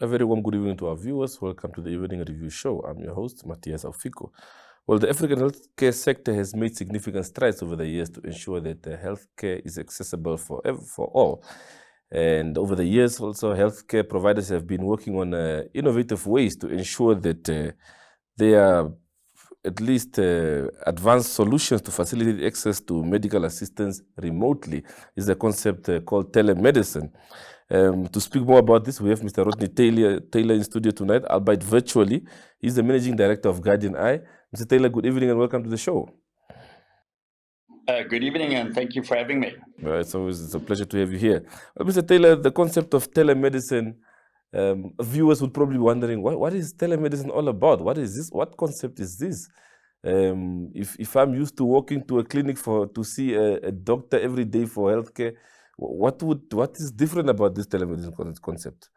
A very warm good evening to our viewers. Welcome to the Evening Review Show. I'm your host, Matthias Aufiko. Well, the African healthcare sector has made significant strides over the years to ensure that healthcare is accessible for all. And over the years, also, healthcare providers have been working on innovative ways to ensure that there are at least advanced solutions to facilitate access to medical assistance remotely. Is a concept called telemedicine. To speak more about this, we have Mr. Rodney Taylor in studio tonight, albeit virtually. He's the Managing Director of Guardian Eye. Mr. Taylor, good evening and welcome to the show. Good evening and thank you for having me. It's a pleasure to have you here. Well, Mr. Taylor, the concept of telemedicine, viewers would probably be wondering, what is telemedicine all about? What is this? What concept is this? If I'm used to walking to a clinic to see a doctor every day for healthcare, what is different about this telemedicine concept?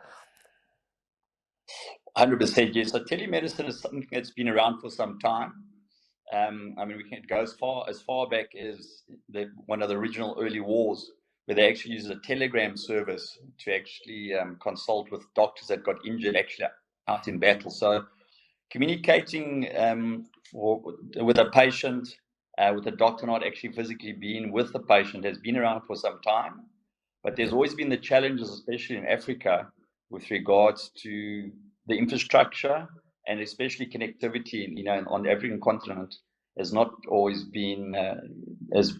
100%, yes. So telemedicine is something that's been around for some time. I mean, we can go as far back as one of the original early wars, where they actually used a telegram service to actually consult with doctors that got injured actually out in battle. So communicating with a patient, with a doctor not actually physically being with the patient, has been around for some time. But there's always been the challenges, especially in Africa, with regards to the infrastructure and especially connectivity. On the African continent has not always been as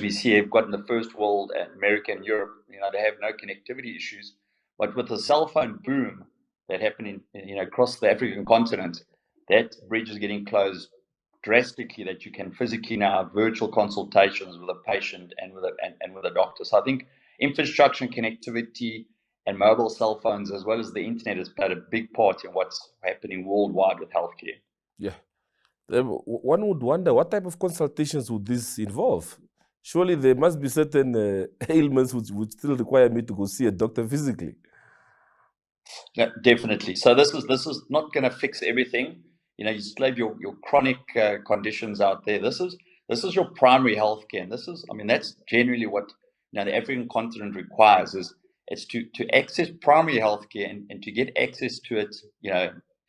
we see. We've got in the first world, America and Europe. They have no connectivity issues. But with the cell phone boom that happened across the African continent, that bridge is getting closed drastically. That you can physically now have virtual consultations with a patient and with a doctor. So I think infrastructure and connectivity and mobile cell phones, as well as the internet, has played a big part in what's happening worldwide with healthcare. Yeah. One would wonder, what type of consultations would this involve? Surely there must be certain ailments which would still require me to go see a doctor physically. Yeah, definitely. So this is not going to fix everything. You still have your chronic conditions out there. This is your primary healthcare, and that's generally what the African continent requires. It's to access primary healthcare and to get access to it,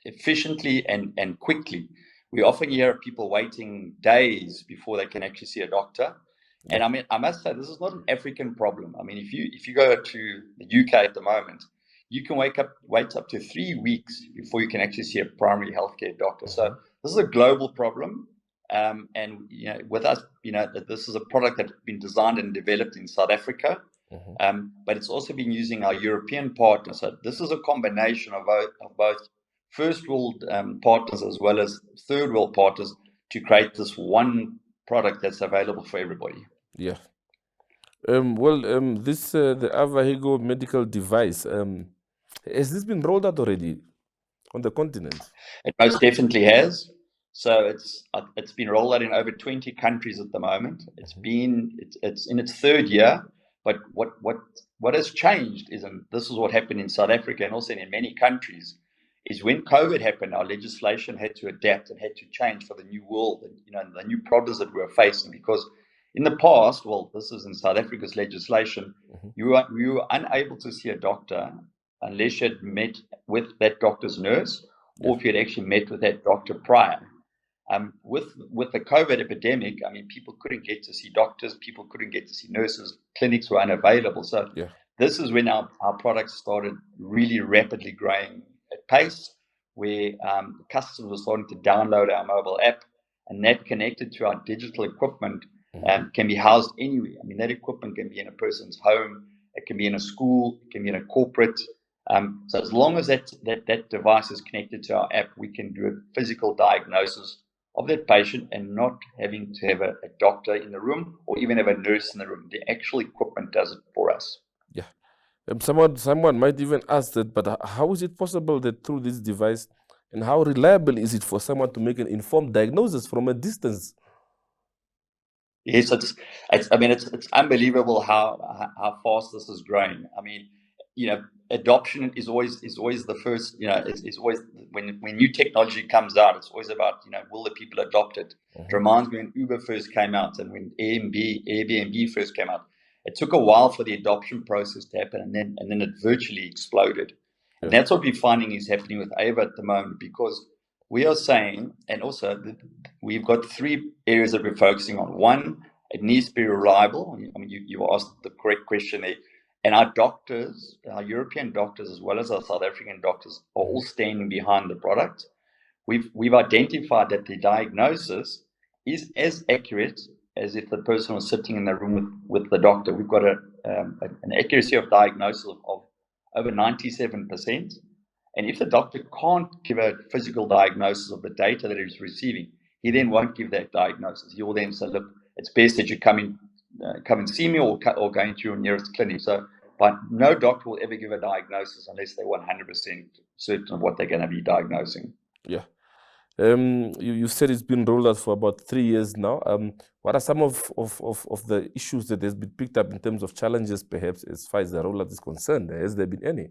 efficiently and quickly. We often hear of people waiting days before they can actually see a doctor. And I must say, this is not an African problem. I mean, if you go to the UK at the moment, you can wait up to 3 weeks before you can actually see a primary healthcare doctor. So this is a global problem. And with us, that this is a product that's been designed and developed in South Africa, but it's also been using our European partners. So this is a combination of both first world partners as well as third world partners to create this one product that's available for everybody. Yeah. This the AVA Higo medical device, has this been rolled out already on the continent? It most definitely has. So it's been rolled out in over 20 countries at the moment. It's in its third year. But what has changed is, and this is what happened in South Africa and also in many countries, is when COVID happened, our legislation had to adapt and had to change for the new world and the new problems that we were facing. Because in the past, well, this is in South Africa's legislation, you were unable to see a doctor unless you had met with that doctor's nurse, or if you had actually met with that doctor prior. With the COVID epidemic, I mean, people couldn't get to see doctors, people couldn't get to see nurses, clinics were unavailable. So this is when our products started really rapidly growing at pace, where customers were starting to download our mobile app, and that connected to our digital equipment can be housed anywhere. I mean, that equipment can be in a person's home, it can be in a school, it can be in a corporate. So as long as that device is connected to our app, we can do a physical diagnosis of that patient and not having to have a doctor in the room or even have a nurse in the room. The actual equipment does it for us. Yeah. Someone might even ask that, but how is it possible that through this device, and how reliable is it for someone to make an informed diagnosis from a distance? Yes, it's unbelievable how fast this is growing. I mean, adoption is always the first. It's always when new technology comes out, it's always about will the people adopt it. It reminds me when Uber first came out and when Airbnb first came out. It took a while for the adoption process to happen, and then it virtually exploded. And that's what we're finding is happening with AVA at the moment, because we are saying, and also we've got 3 areas that we're focusing on. One, it needs to be reliable. I mean, you asked the correct question there. And our doctors, our European doctors, as well as our South African doctors, are all standing behind the product. We've identified that the diagnosis is as accurate as if the person was sitting in the room with the doctor. We've got an accuracy of diagnosis of over 97%. And if the doctor can't give a physical diagnosis of the data that he's receiving, he then won't give that diagnosis. He will then say, look, it's best that you come and see me, or go into your nearest clinic. But no doctor will ever give a diagnosis unless they're 100% certain of what they're going to be diagnosing. Yeah. You said it's been rolled out for about 3 years now. What are some of the issues that has been picked up in terms of challenges, perhaps, as far as the rollout is concerned? Has there been any?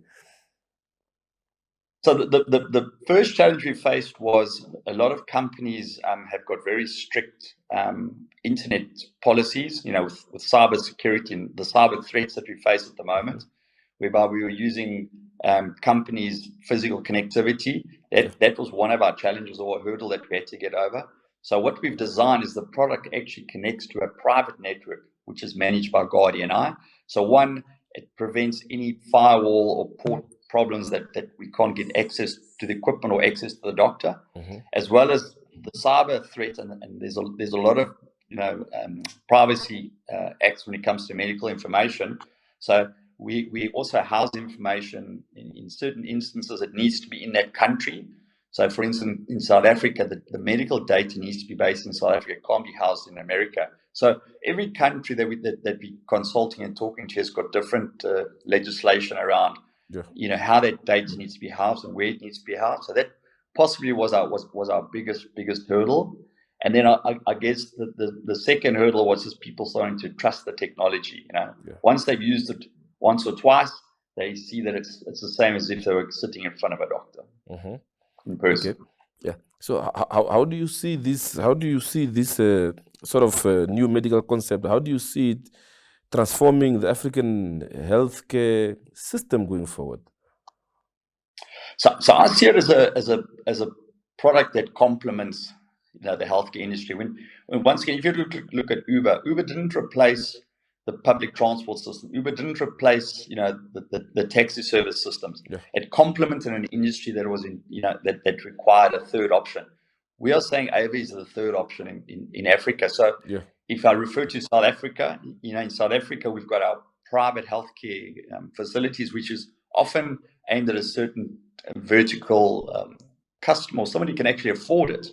So the first challenge we faced was a lot of companies have got very strict internet policies, with cyber security and the cyber threats that we face at the moment, whereby we were using companies' physical connectivity. That was one of our challenges, or a hurdle that we had to get over. So what we've designed is the product actually connects to a private network, which is managed by Guardian Eye. So one, it prevents any firewall or port problems that we can't get access to the equipment or access to the doctor, as well as the cyber threat. And there's a lot of privacy acts when it comes to medical information. So we also house information in certain instances. It needs to be in that country. So, for instance, in South Africa, the medical data needs to be based in South Africa. It can't be housed in America. So every country that we're consulting and talking to has got different legislation around, how that data needs to be housed and where it needs to be housed. So that possibly was our biggest hurdle. And then I guess the second hurdle was just people starting to trust the technology. Once they've used it once or twice, they see that it's the same as if they were sitting in front of a doctor in person. Okay. Yeah. So how do you see this? How do you see this sort of new medical concept? How do you see it transforming the African healthcare system going forward? So I see it as a product that complements the healthcare industry. When once again, if you look at Uber didn't replace the public transport system. Uber didn't replace the taxi service systems. It complemented an industry that was that required a third option. We are saying AVA is the third option in Africa. So if I refer to South Africa, in South Africa we've got our private healthcare facilities, which is often aimed at a certain vertical customer, or somebody can actually afford it.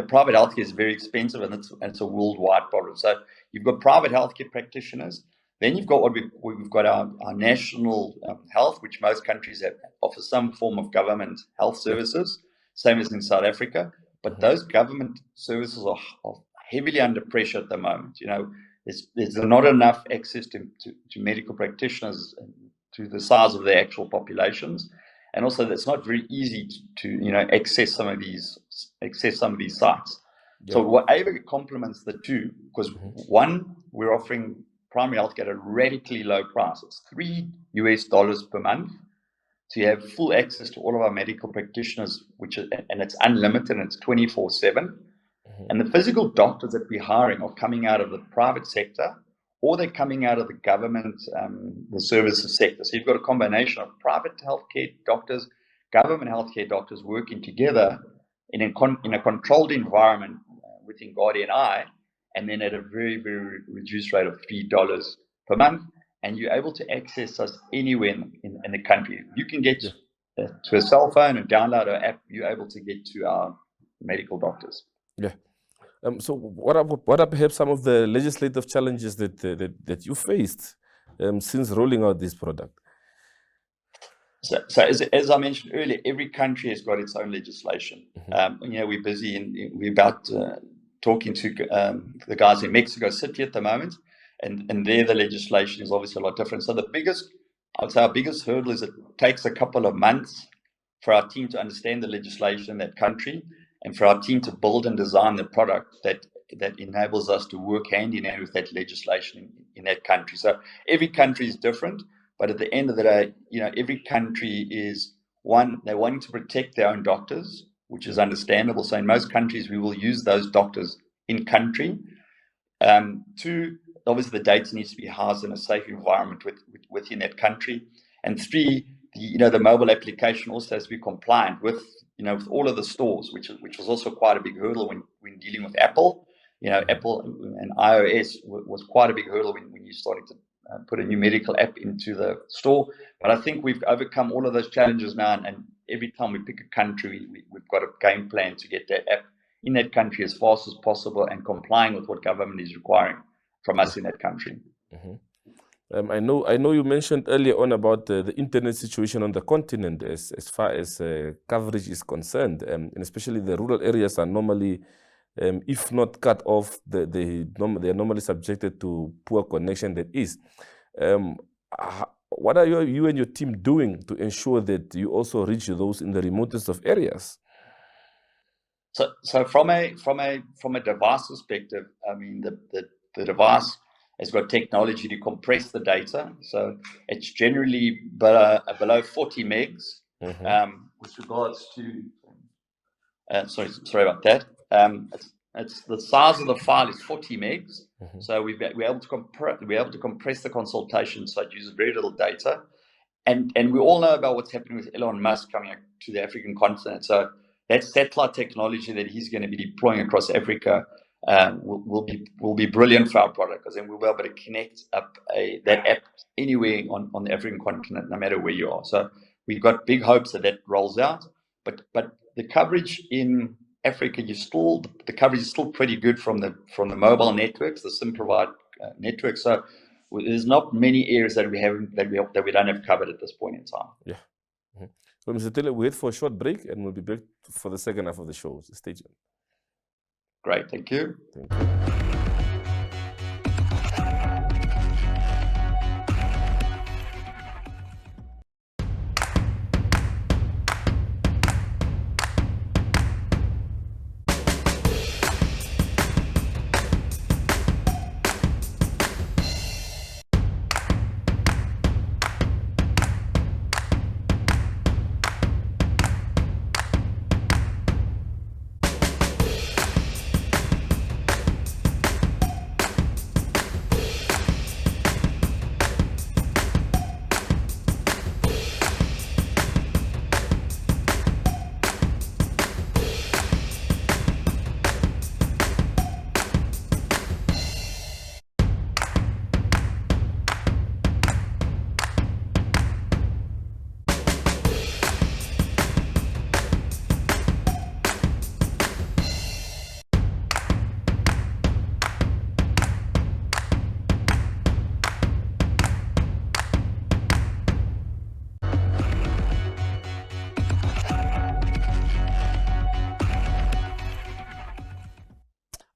Private healthcare is very expensive, and it's a worldwide problem. So you've got private healthcare practitioners. Then you've got we've got our national health, which most countries offer some form of government health services, same as in South Africa. But those government services are heavily under pressure at the moment. There's not enough access to medical practitioners to the size of the actual populations. And also, it's not very easy to access some of these sites. So what AVA complements the two, because one, we're offering primary healthcare at a radically low price. It's $3 per month. So you have full access to all of our medical practitioners, and it's unlimited, and it's 24/7. And the physical doctors that we're hiring are coming out of the private sector, or they're coming out of the government, the services sector. So you've got a combination of private healthcare doctors, government healthcare doctors working together in a controlled environment within Guardian Eye, and then at a very, very reduced rate of $3 per month. And you're able to access us anywhere in the country. You can get to a cell phone and download our app. You're able to get to our medical doctors. Yeah. So what are perhaps some of the legislative challenges that you faced since rolling out this product? So as I mentioned earlier, every country has got its own legislation. We're busy we're about talking to the guys in Mexico City at the moment, and there the legislation is obviously a lot different. So I would say our biggest hurdle is it takes a couple of months for our team to understand the legislation in that country, and for our team to build and design the product that enables us to work hand in hand with that legislation in that country. So every country is different, But at the end of the day, every country is they're wanting to protect their own doctors, which is understandable. So in most countries, we will use those doctors in country. Two, obviously the data needs to be housed in a safe environment within that country. And three, the mobile application also has to be compliant with with all of the stores, which was also quite a big hurdle when dealing with Apple. Apple and iOS was quite a big hurdle when you started to put a new medical app into the store. But I think we've overcome all of those challenges now, and every time we pick a country, we've got a game plan to get that app in that country as fast as possible and complying with what government is requiring from us in that country. I know you mentioned earlier on about the internet situation on the continent as far as coverage is concerned, and especially the rural areas are normally, if not cut off, they are normally subjected to poor connection that is. What are you and your team doing to ensure that you also reach those in the remotest of areas? So from a device perspective, I mean the device has got technology to compress the data, so it's generally below 40 megs. With regards to sorry about that. It's the size of the file is 40 megs, so we're able to compress the consultation, so it uses very little data. And we all know about what's happening with Elon Musk coming to the African continent. So that satellite technology that he's going to be deploying across Africa will be brilliant for our product, because then we'll be able to connect up that app anywhere on the African continent, no matter where you are. So we've got big hopes that rolls out. But the coverage in Africa, the coverage is still pretty good from the mobile networks, the SIM provide networks. So there's not many areas that we don't have covered at this point in time. Yeah. Well, Mr. Taylor, we wait for a short break, and we'll be back for the second half of the show. Stay tuned. Great, thank you. Thank you.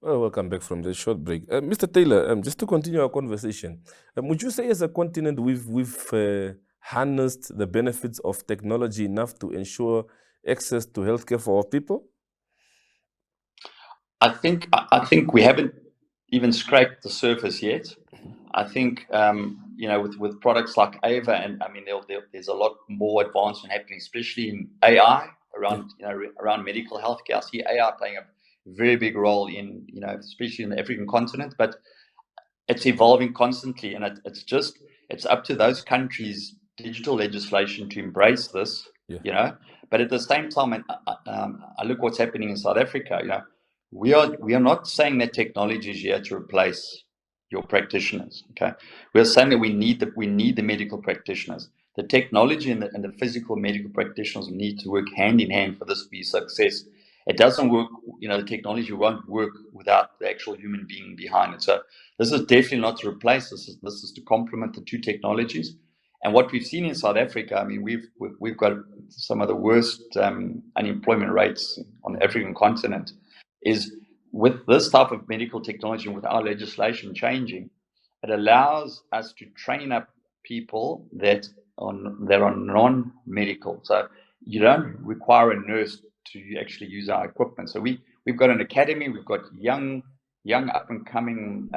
Well, welcome back from the short break. Mr. Taylor, just to continue our conversation, would you say as a continent we've harnessed the benefits of technology enough to ensure access to healthcare for our people? I think we haven't even scraped the surface yet. I think with products like AVA, and I mean there's a lot more advancement happening, especially in AI around medical healthcare. I see AI playing a very big role in especially in the African continent, but it's evolving constantly, and it's up to those countries' digital legislation to embrace this. But at the same time, I look what's happening in South Africa. We are not saying that technology is here to replace your practitioners. Okay, we are saying that we need the medical practitioners. The technology and the physical medical practitioners need to work hand in hand for this to be a success. It doesn't work, the technology won't work without the actual human being behind it. So this is definitely not to replace. This is to complement the two technologies. And what we've seen in South Africa, I mean, we've got some of the worst unemployment rates on the African continent. Is with this type of medical technology and with our legislation changing, it allows us to train up people that are non-medical. So you don't require a nurse to actually use our equipment. So we've got an academy. We've got young up and coming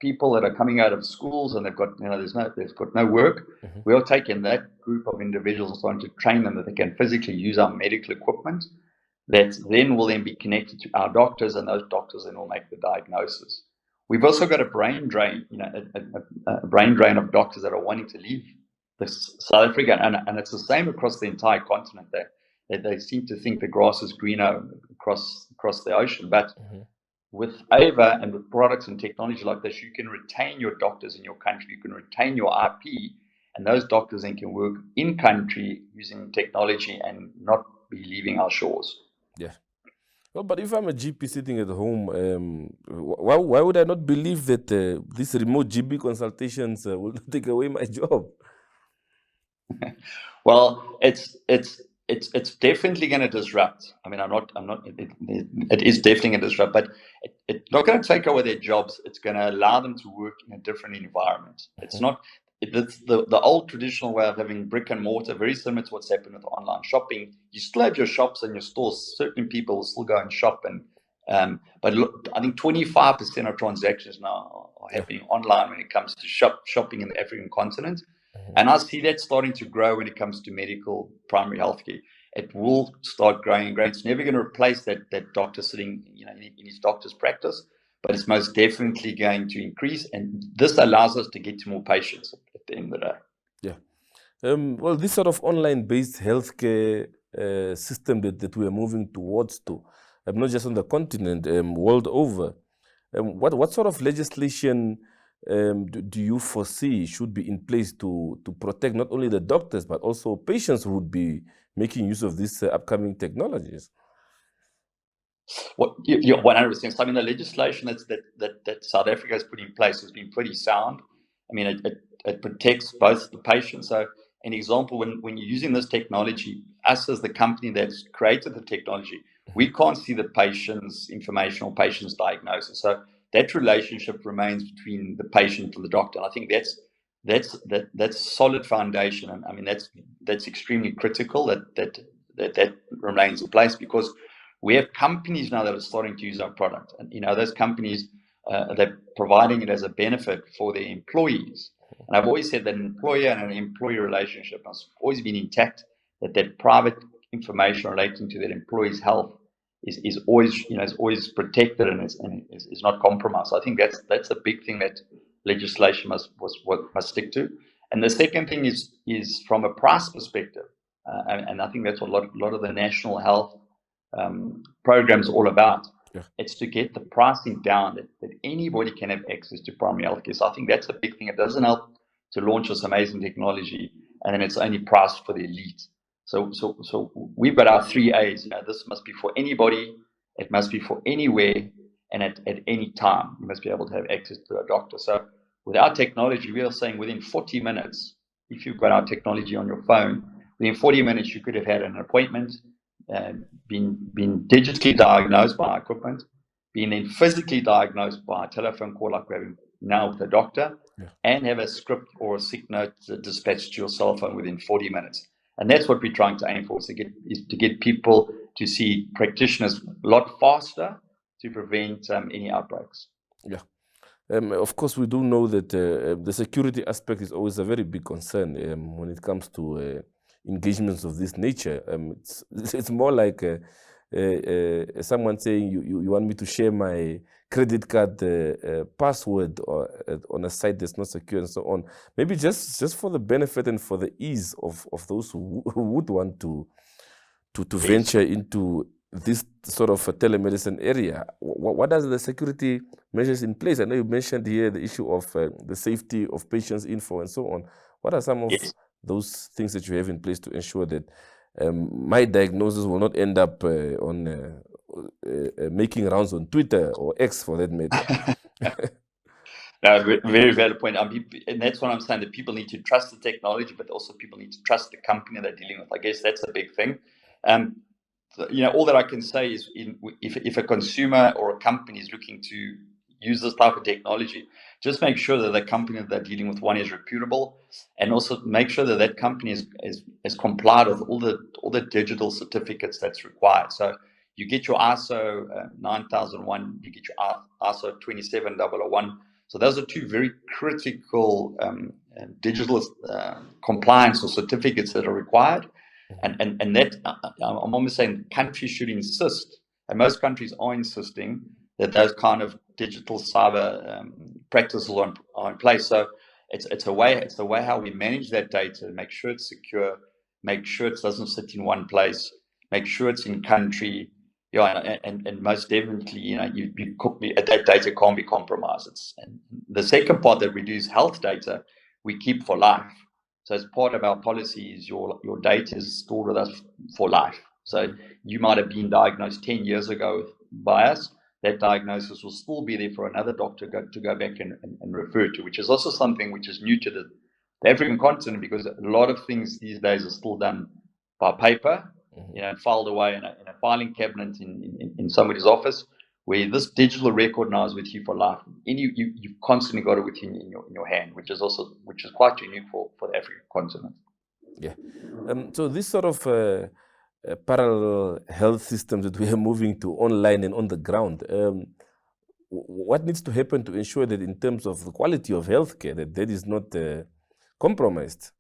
people that are coming out of schools and they've got, they've got no work. We are taking that group of individuals and starting to train them that they can physically use our medical equipment that then will then be connected to our doctors, and those doctors then will make the diagnosis. We've also got a brain drain, a brain drain of doctors that are wanting to leave South Africa, and it's the same across the entire continent. They seem to think the grass is greener across the ocean, but with AVA and with products and technology like this, you can retain your doctors in your country, you can retain your IP, and those doctors then can work in country using technology and not be leaving our shores. Yeah. Well, but if I'm a GP sitting at home, why would I not believe that these remote GP consultations will take away my job? Well, it's definitely going to disrupt. I mean, it is definitely going to disrupt, but it's not going to take away their jobs. It's going to allow them to work in a different environment. It's not, it's the old traditional way of having brick and mortar, very similar to what's happened with online shopping. You still have your shops and your stores. Certain people will still go and shop, but look, I think 25% of transactions now are happening online when it comes to shopping in the African continent. And I see that starting to grow when it comes to medical primary healthcare. It will start growing and growing. It's never going to replace that doctor sitting, in his doctor's practice, but it's most definitely going to increase. And this allows us to get to more patients at the end of the day. Yeah. Well, this sort of online-based healthcare system that we are moving towards not just on the continent, world over. What sort of legislation do you foresee should be in place to protect not only the doctors but also patients who would be making use of these upcoming technologies? Well, you're 100%. I mean, the legislation that South Africa has put in place has been pretty sound. I mean, it protects both the patients. So, an example, when you're using this technology, us as the company that's created the technology, we can't see the patient's information or patient's diagnosis. So that relationship remains between the patient and the doctor. And I think that's solid foundation. And I mean, that's extremely critical that remains in place, because we have companies now that are starting to use our product, and those companies they're providing it as a benefit for their employees. And I've always said that an employer and an employee relationship has always been intact. That private information relating to that employee's health is always protected and is not compromised. So I think that's a big thing that legislation must stick to. And the second thing is from a price perspective, and I think that's what a lot of the national health programs all about. Yeah. It's to get the pricing down that anybody can have access to primary healthcare. So I think that's a big thing. It doesn't help to launch this amazing technology and then it's only priced for the elite. So we've got our 3 A's. This must be for anybody, it must be for anywhere, and at any time. You must be able to have access to a doctor. So with our technology, we are saying within 40 minutes, if you've got our technology on your phone, within 40 minutes you could have had an appointment, been digitally diagnosed by our equipment, being then physically diagnosed by a telephone call like we're having now with the doctor, and have a script or a sick note dispatched to your cell phone within 40 minutes. And that's what we're trying to aim for, is to get people to see practitioners a lot faster to prevent any outbreaks. Yeah. Of course, we do know that the security aspect is always a very big concern when it comes to engagements of this nature. It's more like someone saying you want me to share my credit card password on a site that's not secure and so on. Maybe just for the benefit and for the ease of those who would want to venture into this sort of a telemedicine area. What are the security measures in place? I know you mentioned here the issue of the safety of patients' info and so on. What are some of those things that you have in place to ensure that my diagnosis will not end up on making rounds on Twitter or X, for that matter? No, very valid point. And that's what I'm saying, that people need to trust the technology, but also people need to trust the company they're dealing with. I guess that's a big thing. All that I can say is if a consumer or a company is looking to use this type of technology, just make sure that the company that they're dealing with, one, is reputable, and also make sure that company is complied with all the digital certificates that's required. So you get your ISO 9001, you get your ISO 27001. So those are two very critical digital compliance or certificates that are required. And that I'm almost saying countries should insist, and most countries are insisting, that those kind of digital cyber practices are in place. So it's the way how we manage that data, make sure it's secure, make sure it doesn't sit in one place, make sure it's in country. Yeah, and most definitely, that data can't be compromised. And the second part that we do is health data we keep for life. So as part of our policy is your data is stored with us for life. So you might have been diagnosed 10 years ago by us. That diagnosis will still be there for another doctor to go back and refer to, which is also something which is new to the African continent, because a lot of things these days are still done by paper, filed away in a filing cabinet in somebody's office, where this digital record now is with you for life. And you've constantly got it with you in your hand, which is quite unique for the African continent. Yeah. So this sort of parallel health systems that we are moving to online and on the ground, what needs to happen to ensure that in terms of the quality of healthcare, that is not compromised?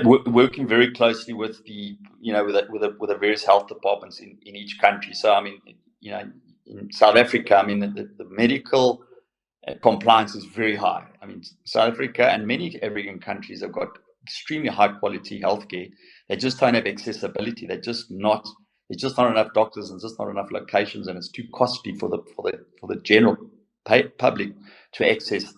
Working very closely with the various health departments in each country. So I mean, in South Africa, I mean the medical compliance is very high. I mean, South Africa and many African countries have got extremely high quality healthcare. They just don't have accessibility. There's just not enough doctors and just not enough locations, and it's too costly for the general public to access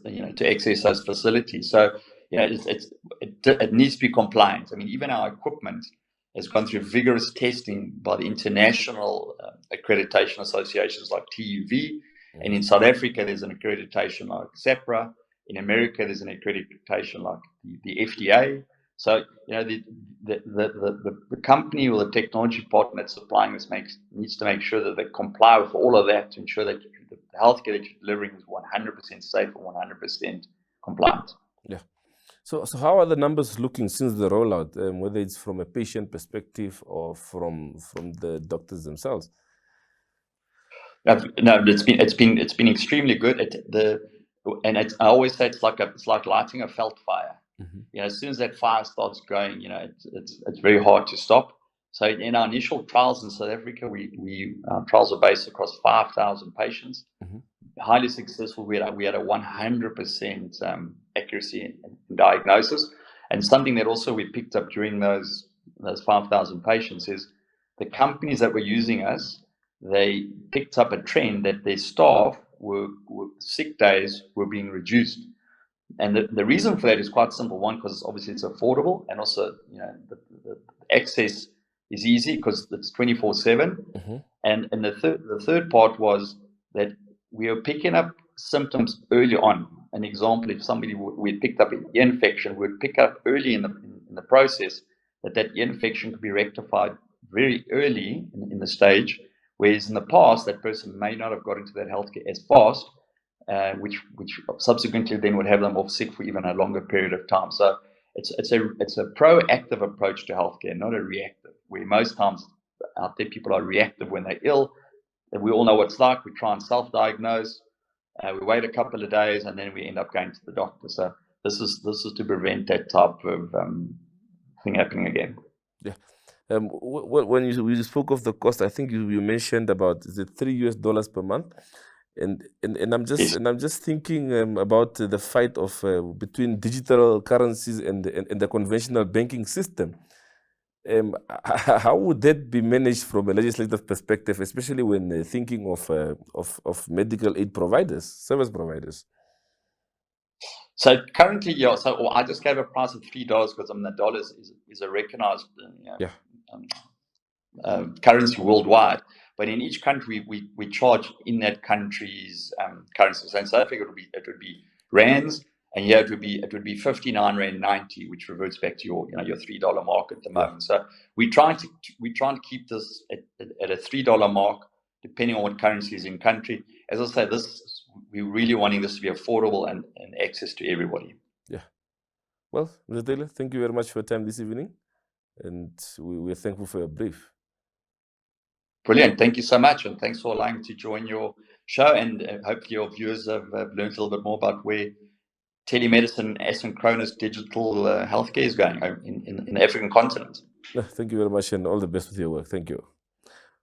those facilities. So it needs to be compliant. I mean, even our equipment has gone through vigorous testing by the international accreditation associations like TUV. And in South Africa, there's an accreditation like SAPRA. In America, there's an accreditation like the FDA. So, the company or the technology partner that's supplying this needs to make sure that they comply with all of that to ensure that the healthcare that you're delivering is 100% safe and 100% compliant. Yeah. So how are the numbers looking since the rollout, whether it's from a patient perspective or from the doctors themselves? No, it's been extremely good. I always say it's like lighting a felt fire. As soon as that fire starts going, it's very hard to stop. So in our initial trials in South Africa, our trials are based across 5,000 patients, highly successful. We had a 100% accuracy in diagnosis, and something that also we picked up during those 5,000 patients is the companies that were using us. They picked up a trend that their staff were sick days were being reduced. And the reason for that is quite simple. One, because obviously it's affordable, and also the access is easy because it's 24/7. And the third part was that we were picking up symptoms early on. An example, if somebody we picked up an ear infection, we'd pick up early in the process that ear infection could be rectified very early in the stage. Whereas in the past, that person may not have got into that healthcare as fast, which subsequently then would have them off sick for even a longer period of time. So it's a proactive approach to healthcare, not a reactive. Where most times out there people are reactive when they're ill, and we all know what it's like. We try and self-diagnose, we wait a couple of days, and then we end up going to the doctor. So this is to prevent that type of thing happening again. Yeah. When you spoke of the cost, I think you mentioned about $3 per month, and I'm just thinking about the fight of between digital currencies and the conventional banking system. How would that be managed from a legislative perspective, especially when thinking of medical aid providers, service providers? So currently, I just gave a price of $3 because the dollar is a recognized currency worldwide. But in each country, we charge in that country's currency. So in South Africa, it would be rands, and here it would be 59 rand 90, which reverts back to your $3 mark at the moment. So we're trying to keep this at a $3 mark, depending on what currency is in country. As I say, we're really wanting this to be affordable and access to everybody. Yeah. Well, Mr. Taylor, thank you very much for your time this evening, and we're thankful for your brief. Brilliant. Thank you so much, and thanks for allowing me to join your show, and hopefully your viewers have learned a little bit more about where telemedicine, asynchronous digital healthcare is going in the African continent. Thank you very much, and all the best with your work. Thank you.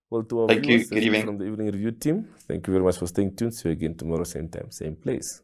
Well, to our Thank you. viewers, Good evening. from the Evening Review team, thank you very much for staying tuned. See you again tomorrow, same time, same place.